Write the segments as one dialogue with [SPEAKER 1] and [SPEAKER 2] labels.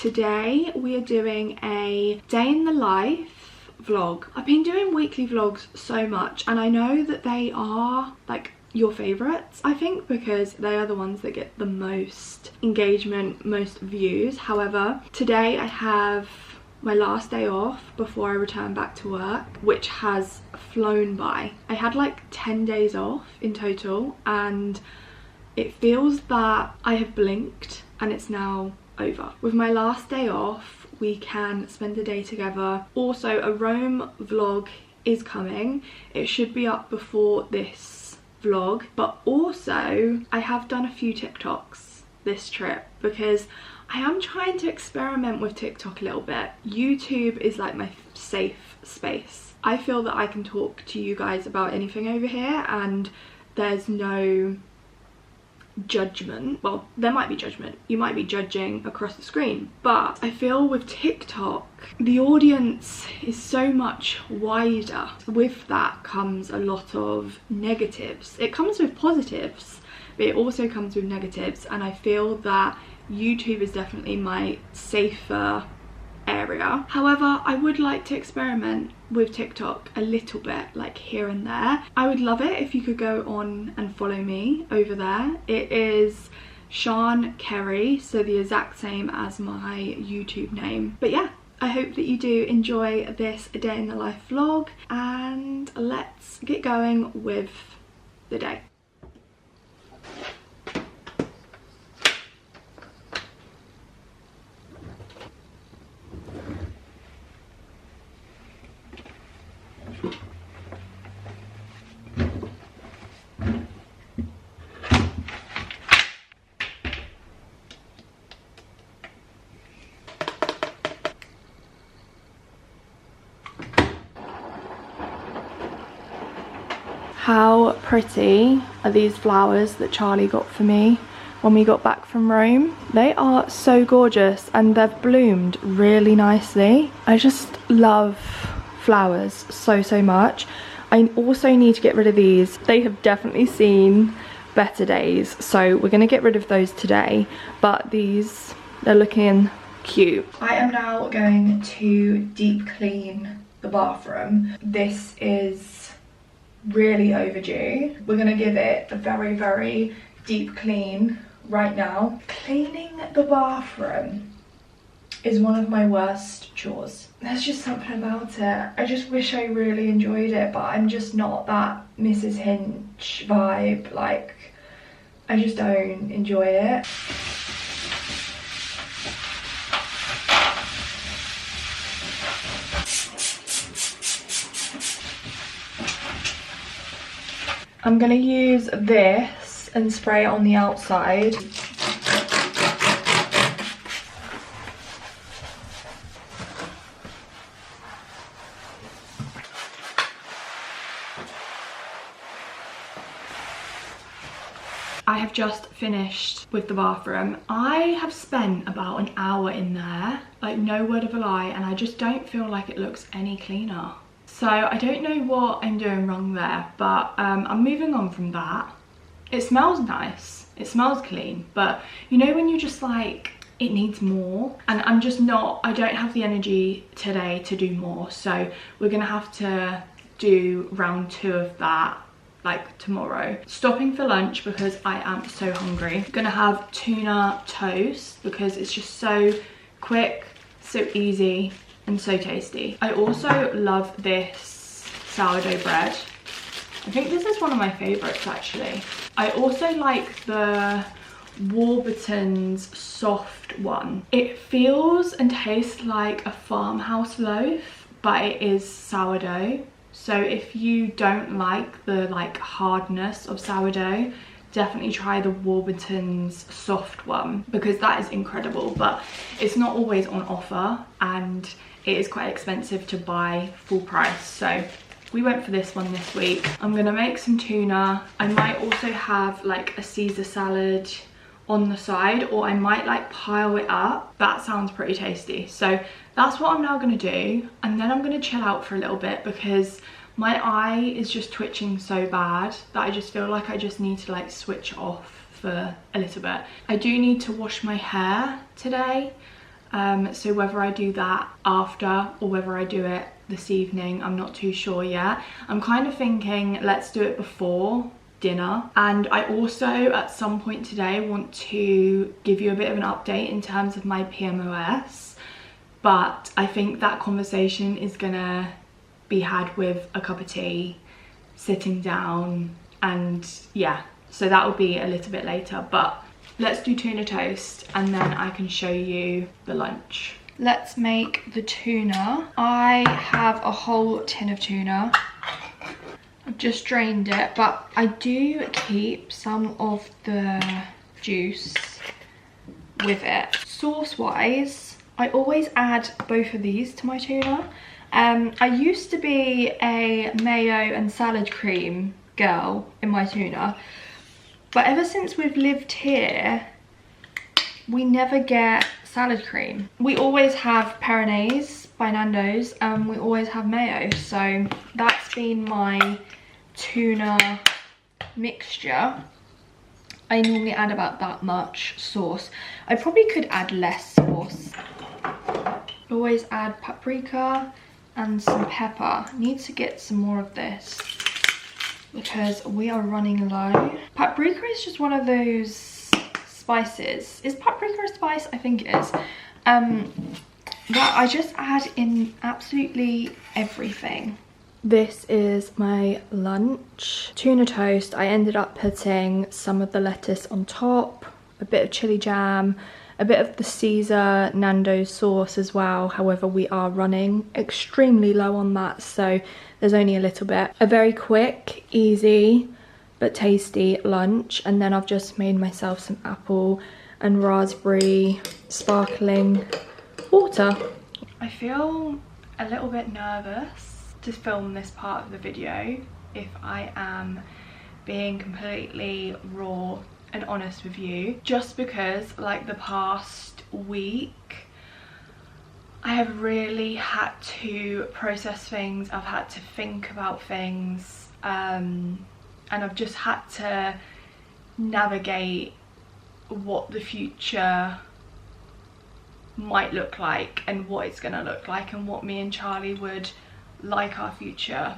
[SPEAKER 1] today we are doing a day in the life vlog. I've been doing weekly vlogs so much, and I know that they are like your favorites, I think, because they are the ones that get the most engagement, most views. However, today I have my last day off before I return back to work, which has flown by. I had like 10 days off in total, and it feels that I have blinked and it's now over. With my last day off, we can spend a day together. Also, a Rome vlog is coming. It should be up before this vlog, but also I have done a few TikToks this trip because I am trying to experiment with TikTok a little bit. YouTube is like my safe space. I feel that I can talk to you guys about anything over here and there's no judgment. Well, there might be judgment. You might be judging across the screen, but I feel with TikTok the audience is so much wider. With that comes a lot of negatives. It comes with positives, but it also comes with negatives, and I feel that YouTube is definitely my safer area. However, I would like to experiment with TikTok a little bit, like here and there. I would love it if you could go on and follow me over there. It is sianxceri, so the exact same as my YouTube name. But yeah, I hope that you do enjoy this day in the life vlog, and let's get going with the day. How pretty are these flowers that Charlie got for me when we got back from Rome? They are so gorgeous and they've bloomed really nicely. I just love flowers so much. I also need to get rid of these. They have definitely seen better days, so we're gonna get rid of those today, but these, they're looking cute. I am now going to deep clean the bathroom. This is really overdue. We're gonna give it a very deep clean right now. Cleaning the bathroom is one of my worst chores. There's just something about it. I just wish I really enjoyed it, but I'm just not that Mrs. Hinch vibe. Like, I just don't enjoy it. I'm gonna use this and spray it on the outside. I have just finished with the bathroom. I have spent about an hour in there, like no word of a lie, and I just don't feel like it looks any cleaner. So I don't know what I'm doing wrong there, but I'm moving on from that. It smells nice, it smells clean, but you know when you just like, it needs more, and I'm just not, I don't have the energy today to do more, so we're gonna have to do round 2 of that like tomorrow. Stopping for lunch because I am so hungry. Gonna have tuna toast because it's just so quick, so easy, and so tasty. I also love this sourdough bread. I think this is one of my favorites actually. I also like the Warburton's soft one. It feels and tastes like a farmhouse loaf, but it is sourdough. So if you don't like the like hardness of sourdough, definitely try the Warburton's soft one because that is incredible, but it's not always on offer and it is quite expensive to buy full price. So we went for this one this week. I'm gonna make some tuna. I might also have like a Caesar salad on the side, or I might like pile it up. That sounds pretty tasty. So that's what I'm now gonna do, and then I'm gonna chill out for a little bit because my eye is just twitching so bad that I just feel like I just need to like switch off for a little bit. I do need to wash my hair today. So whether I do that after or whether I do it this evening, I'm not too sure yet. I'm kind of thinking let's do it before dinner. And I also at some point today want to give you a bit of an update in terms of my PMOS, but I think that conversation is gonna be had with a cup of tea, sitting down, and yeah, so that will be a little bit later. But let's do tuna toast and then I can show you the lunch. Let's make the tuna. I have a whole tin of tuna. I've just drained it, but I do keep some of the juice with it. Sauce wise, I always add both of these to my tuna. I used to be a mayo and salad cream girl in my tuna, but ever since we've lived here, we never get salad cream. We always have Peronaise by Nando's and we always have mayo, so that's been my tuna mixture. I normally add about that much sauce. I probably could add less sauce. Always add paprika and some pepper. Need to get some more of this because we are running low. Paprika is just one of those spices. Is paprika a spice? I think it is. That I just add in absolutely everything. This is my lunch. Tuna toast. I ended up putting some of the lettuce on top, a bit of chili jam, a bit of the Caesar Nando's sauce as well. However, we are running extremely low on that, so there's only a little bit. A very quick, easy, but tasty lunch. And then I've just made myself some apple and raspberry sparkling water. I feel a little bit nervous to film this part of the video, if I am being completely raw and honest with you, just because like the past week I have really had to process things, I've had to think about things, and I've just had to navigate what the future might look like and what it's gonna look like and what me and Charlie would like our future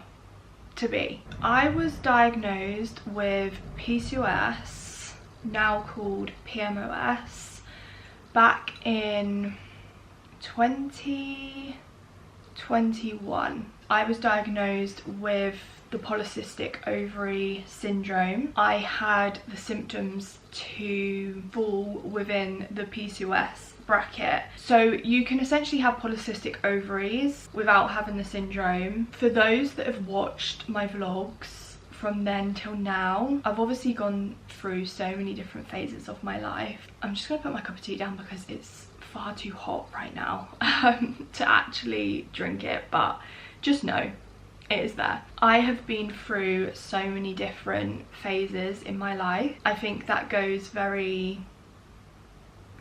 [SPEAKER 1] to be. I was diagnosed with PCOS, now called PMOS, back in 2021. I was diagnosed with the polycystic ovary syndrome. I had the symptoms to fall within the PCOS bracket. So you can essentially have polycystic ovaries without having the syndrome. For those that have watched my vlogs from then till now, I've obviously gone through so many different phases of my life. I'm just gonna put my cup of tea down because it's far too hot right now to actually drink it, but just know it is there. I have been through so many different phases in my life. I think that goes very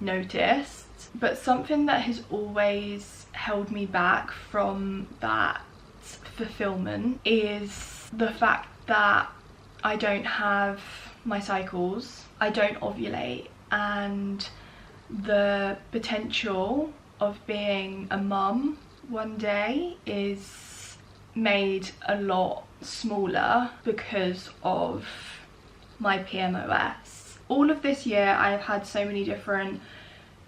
[SPEAKER 1] noticed, but something that has always held me back from that fulfillment is the fact that I don't have my cycles, I don't ovulate, and the potential of being a mum one day is made a lot smaller because of my PMOS. All of this year I have had so many different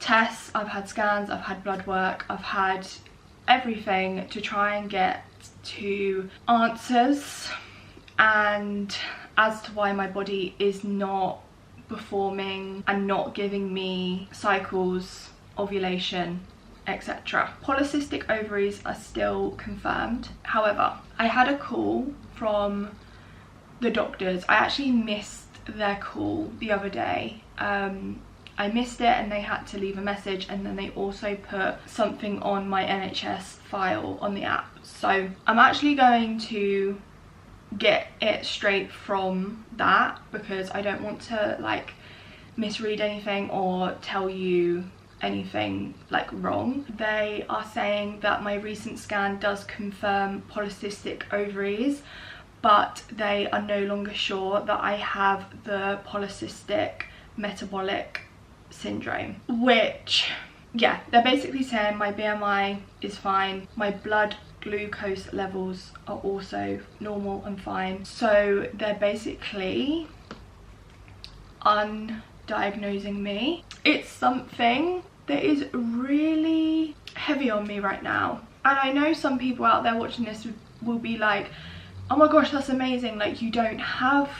[SPEAKER 1] tests, I've had scans, I've had blood work, I've had everything to try and get to answers and as to why my body is not performing and not giving me cycles, ovulation, etc. Polycystic ovaries are still confirmed. However, I had a call from the doctors. I actually missed their call the other day. I missed it and they had to leave a message, and then they also put something on my NHS file on the app. So I'm actually going to get it straight from that because I don't want to like misread anything or tell you anything like wrong. They are saying that my recent scan does confirm polycystic ovaries, but they are no longer sure that I have the polycystic metabolic syndrome, which yeah, they're basically saying my BMI is fine, my blood glucose levels are also normal and fine. So they're basically undiagnosing me. It's something that is really heavy on me right now. And I know some people out there watching this will be like, oh my gosh, that's amazing, like you don't have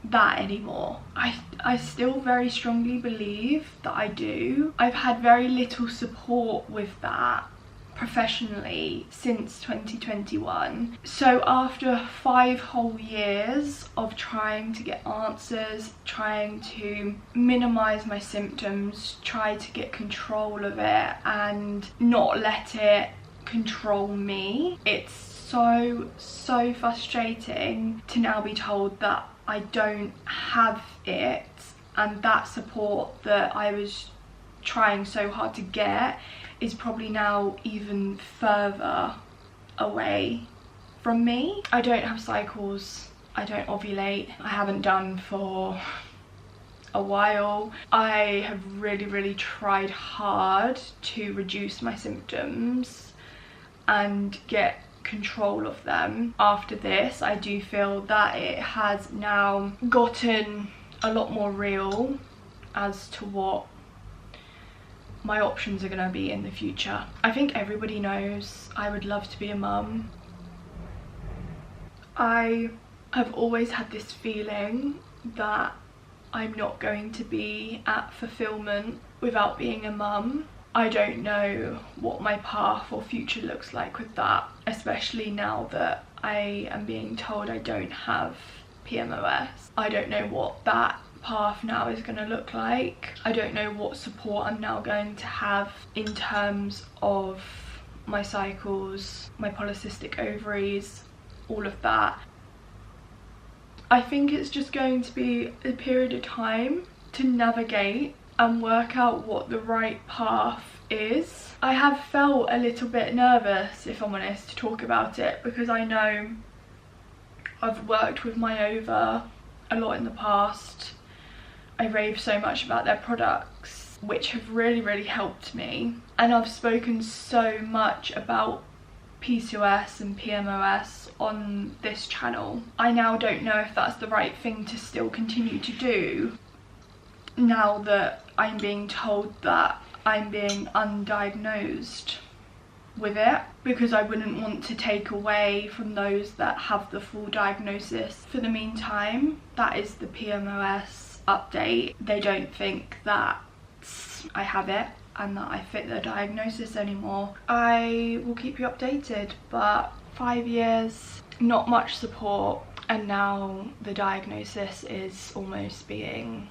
[SPEAKER 1] that anymore. I still very strongly believe that I do. I've had very little support with that professionally since 2021. So after 5 whole years of trying to get answers, trying to minimize my symptoms, try to get control of it and not let it control me, it's so frustrating to now be told that I don't have it, and that support that I was trying so hard to get is probably now even further away from me. I don't have cycles, I don't ovulate, I haven't done for a while. I have really tried hard to reduce my symptoms and get control of them. After this, I do feel that it has now gotten a lot more real as to what my options are going to be in the future. I think everybody knows I would love to be a mum. I have always had this feeling that I'm not going to be at fulfillment without being a mum. I don't know what my path or future looks like with that, especially now that I am being told I don't have PMOS. I don't know what that path now is going to look like. I don't know what support I'm now going to have in terms of my cycles, my polycystic ovaries, all of that. I think it's just going to be a period of time to navigate and work out what the right path is. I have felt a little bit nervous, if I'm honest, to talk about it, because I know I've worked with my ova a lot in the past. I rave so much about their products, which have really helped me, and I've spoken so much about PCOS and PMOS on this channel. I now don't know if that's the right thing to still continue to do now that I'm being told that I'm being undiagnosed with it, because I wouldn't want to take away from those that have the full diagnosis. For the meantime, that is the PMOS update. They don't think that I have it and that I fit the diagnosis anymore. I will keep you updated, but 5 years, not much support, and now the diagnosis is almost being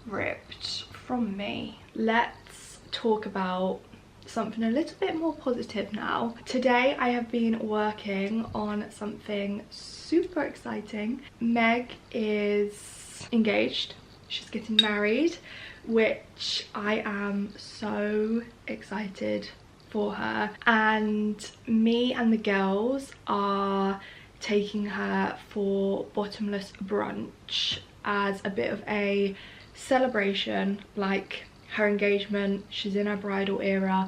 [SPEAKER 1] ripped from me. Let's talk about something a little bit more positive now. Today I have been working on something super exciting. Meg is engaged, she's getting married, which I am so excited for her, and me and the girls are taking her for bottomless brunch as a bit of a celebration, like her engagement. She's in her bridal era,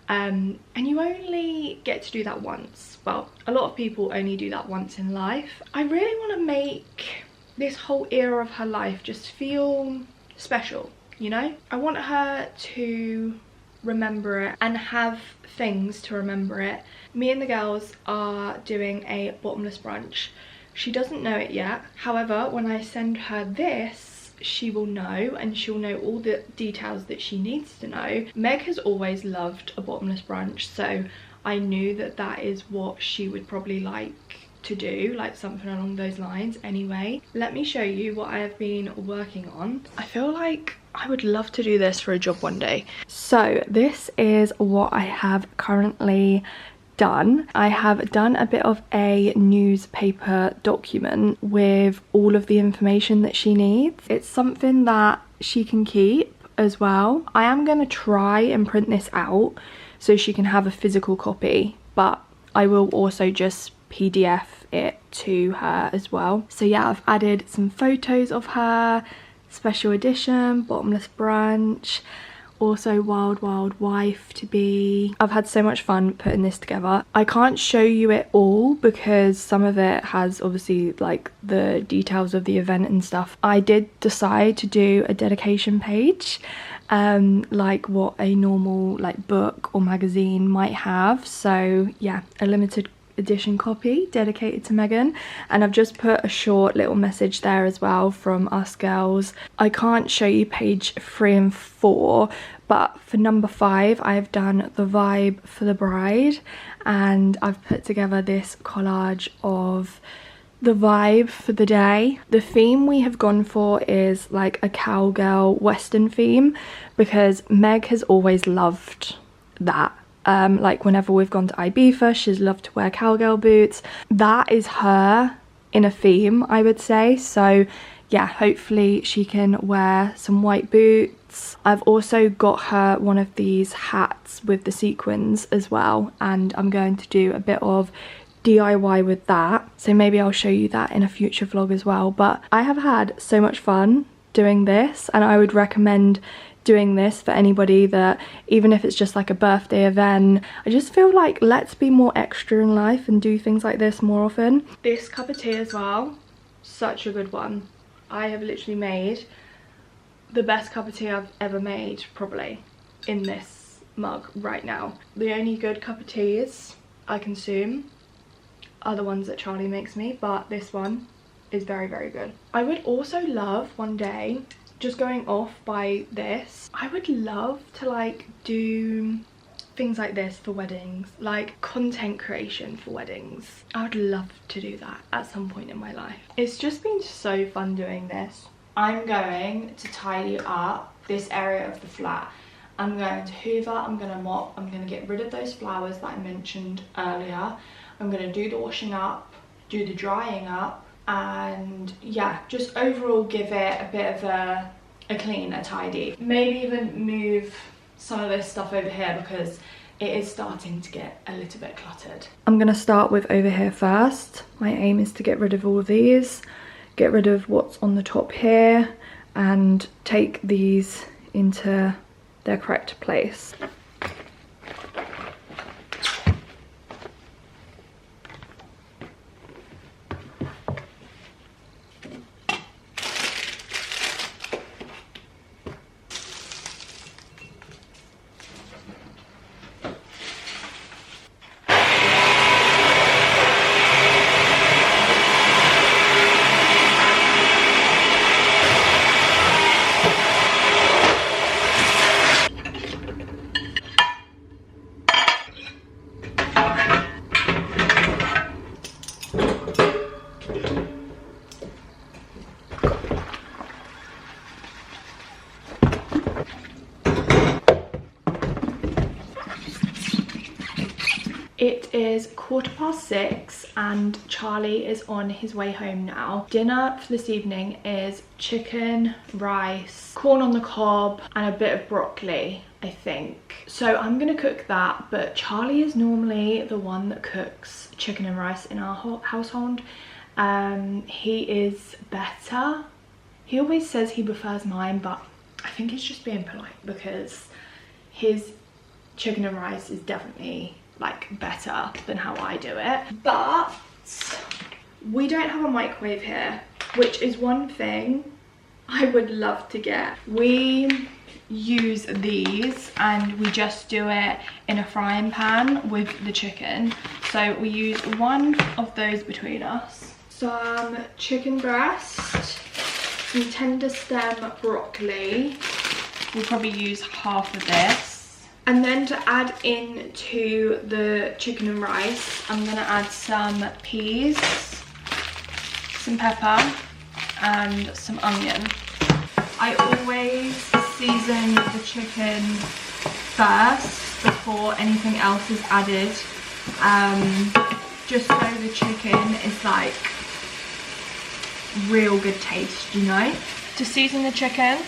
[SPEAKER 1] and you only get to do that once. Well, a lot of people only do that once in life. I really want to make this whole era of her life just feel special, you know? I want her to remember it and have things to remember it. Me and the girls are doing a bottomless brunch. She doesn't know it yet. However, when I send her this, she will know, and she'll know all the details that she needs to know. Meg has always loved a bottomless brunch, so I knew that that is what she would probably like to do, like something along those lines. Anyway, let me show you what I have been working on. I feel like I would love to do this for a job one day. So this is what I have currently done. I have done a bit of a newspaper document with all of the information that she needs. It's something that she can keep as well. I am going to try and print this out so she can have a physical copy, but I will also just PDF it to her as well. So yeah, I've added some photos of her, special edition, bottomless brunch, also Wild Wild Wife to be. I've had so much fun putting this together. I can't show you it all because some of it has obviously like the details of the event and stuff. I did decide to do a dedication page, like what a normal like book or magazine might have. So yeah, a limited edition copy dedicated to Megan, and I've just put a short little message there as well from us girls. I can't show you page 3 and 4, but for number 5 I've done the vibe for the bride, and I've put together this collage of the vibe for the day. The theme we have gone for is like a cowgirl western theme because Meg has always loved that. Like whenever we've gone to Ibiza, she's loved to wear cowgirl boots. That is her in a theme, I would say. So yeah, hopefully she can wear some white boots. I've also got her one of these hats with the sequins as well, and I'm going to do a bit of DIY with that, so maybe I'll show you that in a future vlog as well. But I have had so much fun doing this, and I would recommend doing this for anybody that, even if it's just like a birthday event, I just feel like let's be more extra in life and do things like this more often. This cup of tea as well, such a good one. I have literally made the best cup of tea I've ever made, probably, in this mug right now. The only good cup of teas I consume are the ones that Charlie makes me, but this one is very, very good. I would also love one day, just going off by this, I would love to like do things like this for weddings, like content creation for weddings. I would love to do that at some point in my life. It's just been so fun doing this. I'm going to tidy up this area of the flat. I'm going to hoover, I'm going to mop, I'm going to get rid of those flowers that I mentioned earlier. I'm going to do the washing up, do the drying up, and yeah, just overall give it a bit of a clean, a tidy. Maybe even move some of this stuff over here because it is starting to get a little bit cluttered. I'm going to start with over here first. My aim is to get rid of all of these, get rid of what's on the top here, and take these into their correct place. It is 6:15 and Charlie is on his way home now. Dinner for this evening is chicken, rice, corn on the cob, and a bit of broccoli, I think. So I'm gonna cook that, but Charlie is normally the one that cooks chicken and rice in our household. He is better. He always says he prefers mine, but I think he's just being polite because his chicken and rice is definitely like better than how I do it. But we don't have a microwave here, which is one thing I would love to get. We use these and we just do it in a frying pan with the chicken. So we use one of those between us. Some chicken breast, some tender stem broccoli. We'll probably use half of this. And then to add in to the chicken and rice, I'm gonna add some peas, some pepper, and some onion. I always season the chicken first before anything else is added, just so the chicken is like real good taste, you know? To season the chicken,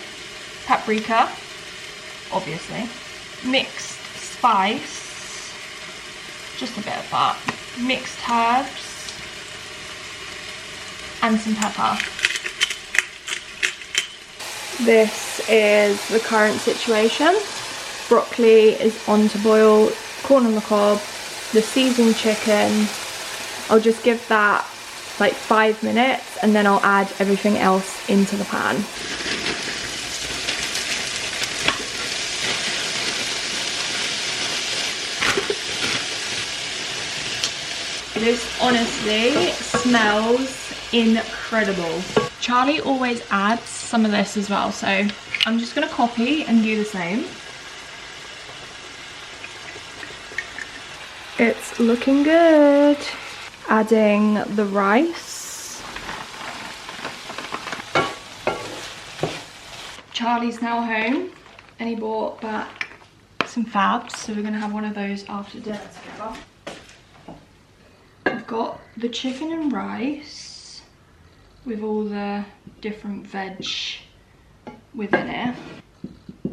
[SPEAKER 1] paprika, obviously. Mixed spice, just a bit of that, mixed herbs, and some pepper. This is the current situation. Broccoli is on to boil, corn on the cob, the seasoned chicken. I'll just give that like 5 minutes and then I'll add everything else into the pan. This honestly smells incredible. Charlie always adds some of this as well, so I'm just gonna copy and do the same. It's looking good. Adding the rice. Charlie's now home and he brought back some fabs, so we're gonna have one of those after dinner together. I've got the chicken and rice with all the different veg within it.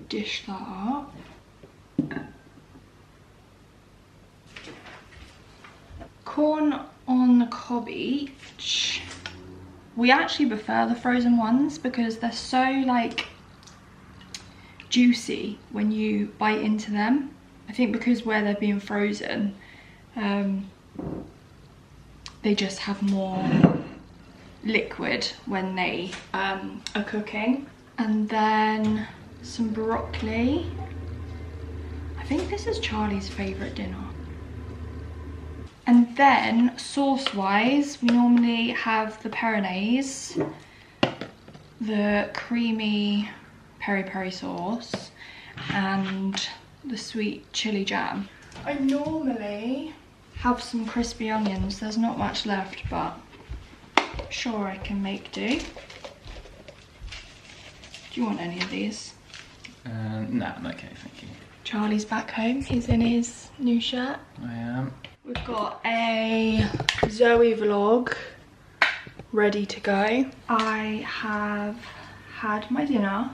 [SPEAKER 1] Dish that up. Corn on the cob each. We actually prefer the frozen ones because they're so like juicy when you bite into them. I think because where they're being frozen, they just have more liquid when they are cooking. And then some broccoli. I think this is Charlie's favourite dinner. And then sauce wise, we normally have the Peronaise, the creamy peri-peri sauce, and the sweet chili jam. I normally have some crispy onions. There's not much left, but sure I can make do. Do you want any of these?
[SPEAKER 2] No, I'm okay, thank you.
[SPEAKER 1] Charlie's back home. He's in his new shirt.
[SPEAKER 2] I am.
[SPEAKER 1] We've got a Zoe vlog ready to go. I have had my dinner.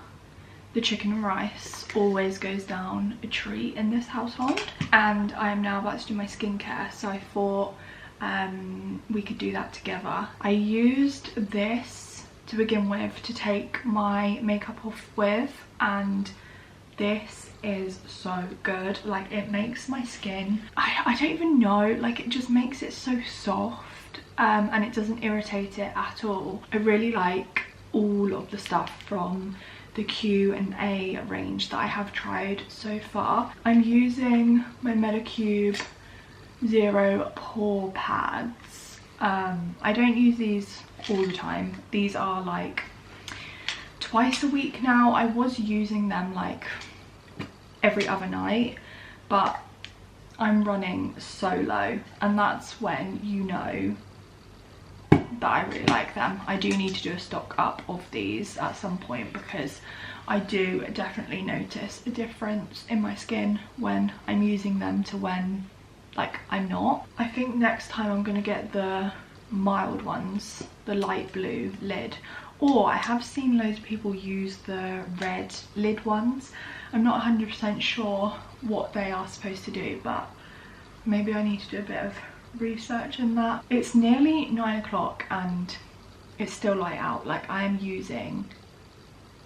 [SPEAKER 1] The chicken and rice always goes down a treat in this household. And I am now about to do my skincare, so I thought we could do that together. I used this to begin with to take my makeup off with, and this is so good. Like, it makes my skin, I don't even know, like it just makes it so soft, and it doesn't irritate it at all. I really like all of the stuff from the Q&A range that I have tried so far. I'm using my Medicube Zero Pore Pads. I don't use these all the time. These are like twice a week now. I was using them like every other night, but I'm running so low, and that's when you know that I really like them. I do need to do a stock up of these at some point because I do definitely notice a difference in my skin when I'm using them to when like I'm not. I think next time I'm gonna get the mild ones, the light blue lid, or I have seen loads of people use the red lid ones. I'm not 100% sure what they are supposed to do, but maybe I need to do a bit of research in that. It's nearly 9 o'clock and it's still light out. Like, I am using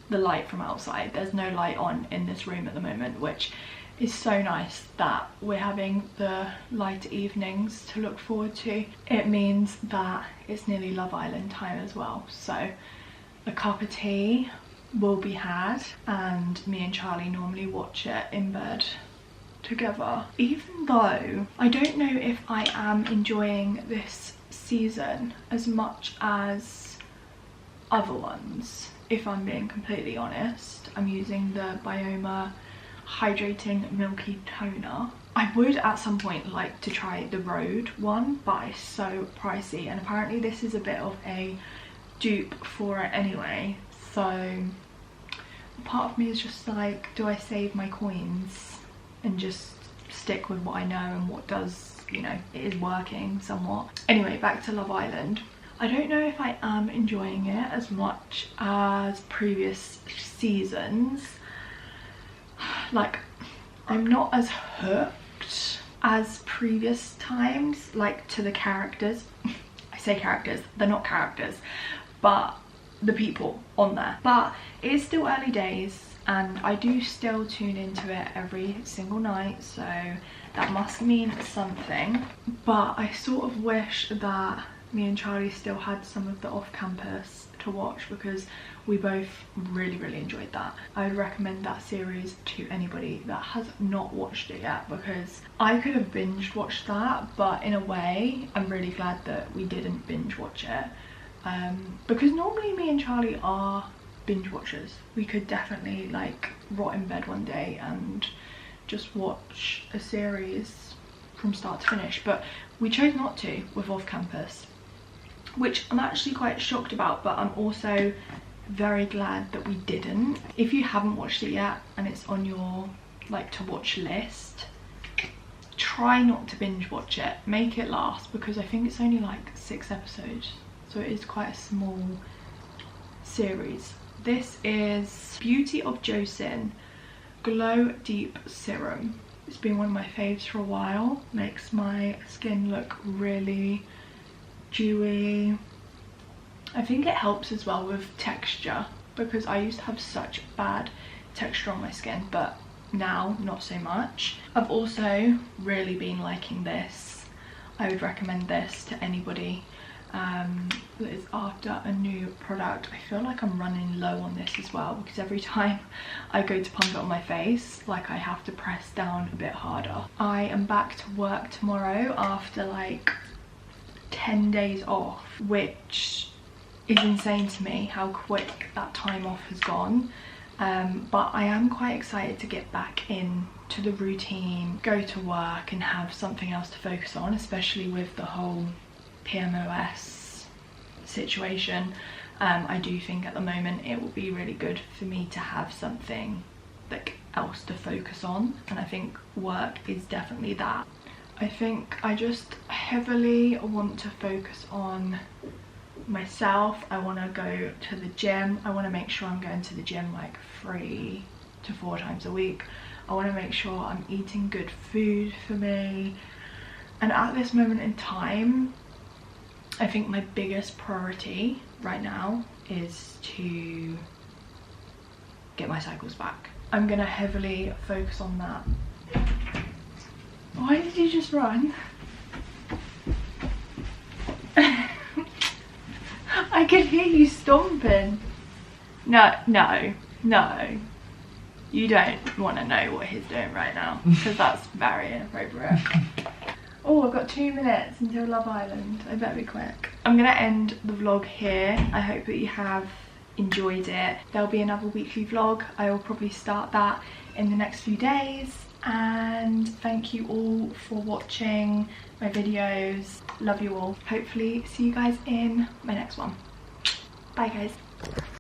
[SPEAKER 1] the light from outside. There's no light on in this room at the moment, which is so nice that we're having the light evenings to look forward to. It means that it's nearly Love Island time as well, so a cup of tea will be had, and me and Charlie normally watch it in bed together. Even though I don't know if I am enjoying this season as much as other ones, if I'm being completely honest. I'm using the Bioma Hydrating Milky Toner. I would at some point like to try the Rhode one, but it's so pricey, and apparently this is a bit of a dupe for it anyway, so part of me is just like, do I save my coins and just stick with what I know and what does, you know, it is working somewhat. Anyway, back to Love Island. I don't know if I am enjoying it as much as previous seasons. Like, I'm not as hooked as previous times, like, to the characters. I say characters, they're not characters, but the people on there. But it is still early days. and I do still tune into it every single night, so that must mean something. But I sort of wish that me and Charlie still had some of the off-campus to watch, because we both really enjoyed that. I would recommend that series to anybody that has not watched it yet, because I could have binge watched that, but in a way I'm really glad that we didn't binge watch it, because normally me and Charlie are binge watchers. We could definitely like rot in bed one day and just watch a series from start to finish, but we chose not to with Off Campus, which I'm actually quite shocked about, but I'm also very glad that we didn't. If you haven't watched it yet and it's on your like to watch list, try not to binge watch it, make it last, because I think it's only like 6 episodes, so it is quite a small series. This is Beauty of Joseon Glow Deep Serum. It's been one of my faves for a while. Makes my skin look really dewy. I think it helps as well with texture, because I used to have such bad texture on my skin, but now not so much. I've also really been liking this. I would recommend this to anybody that is after a new product. I feel like I'm running low on this as well, because every time I go to pump it on my face, like I have to press down a bit harder. I am back to work tomorrow after like 10 days off, which is insane to me how quick that time off has gone. But I am quite excited to get back in to the routine, go to work and have something else to focus on, especially with the whole PMOS situation. I do think at the moment it will be really good for me to have something like else to focus on, and I think work is definitely that. I think I just heavily want to focus on myself. I want to go to the gym. I want to make sure I'm going to the gym like 3 to 4 times a week. I want to make sure I'm eating good food for me, and at this moment in time I think my biggest priority right now is to get my cycles back. I'm gonna heavily focus on that. Why did you just run? I could hear you stomping. No. You don't want to know what he's doing right now, because that's very inappropriate. Oh, I've got 2 minutes until Love Island. I better be quick. I'm gonna end the vlog here. I hope that you have enjoyed it. There'll be another weekly vlog. I will probably start that in the next few days. And thank you all for watching my videos. Love you all. Hopefully see you guys in my next one. Bye guys.